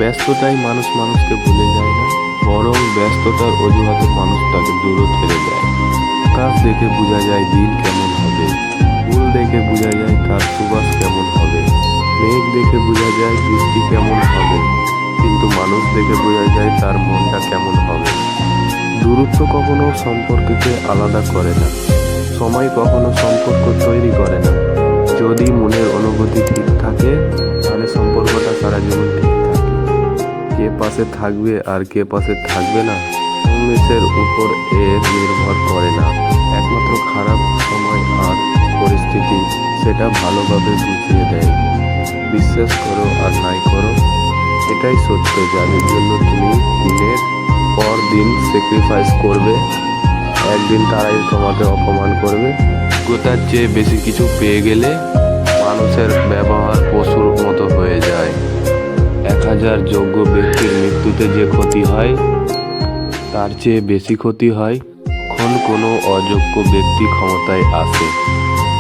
ব্যস্ততায় মানুষ মানুষকে ভুলে যায় না, বরং ব্যস্ততার অজুহাতে মানুষ তাকে দূরে ঠেলে দেয়। আকাশ দেখে বোঝা যায় দিন কেমন হবে, ফুল দেখে বোঝা যায় তার সুবাস কেমন হবে, মেঘ দেখে বোঝা যায় বৃষ্টি কেমন হবে, কিন্তু মানুষ দেখে বোঝা যায় তার মনটা কেমন হবে। দূরত্ব কখনো সম্পর্ককে আলাদা করে না, সময় কখনো সম্পর্ক তৈরি করে না। যদি মনের অনুভূতি ঠিক থাকে তাহলে সম্পর্কটা সারা জীবন ঠিক থাকে। কে পাশে থাকবে আর কে পাশে থাকবে না উনিশের উপর এর নির্ভর করে না। একমাত্র খারাপ সময় আর পরিস্থিতি সেটা ভালোভাবে বুঝিয়ে দেয়। বিশ্বাস করো আর নাই করো, এটাই সত্য যাদের জন্য তুমি দিনের পর দিন স্যাক্রিফাইস করবে, একদিন তারাই তোমাকে অপমান করবে। যোগ্যতার চেয়ে বেশি কিছু পেয়ে গেলে মানুষের ব্যবহার পশুর মতো হয়ে যায়। 1000 যোগ্য ব্যক্তির মৃত্যুতে যে ক্ষতি হয় তার চেয়ে বেশি ক্ষতি হয় যখন কোনো অযোগ্য ব্যক্তি ক্ষমতায় আসে।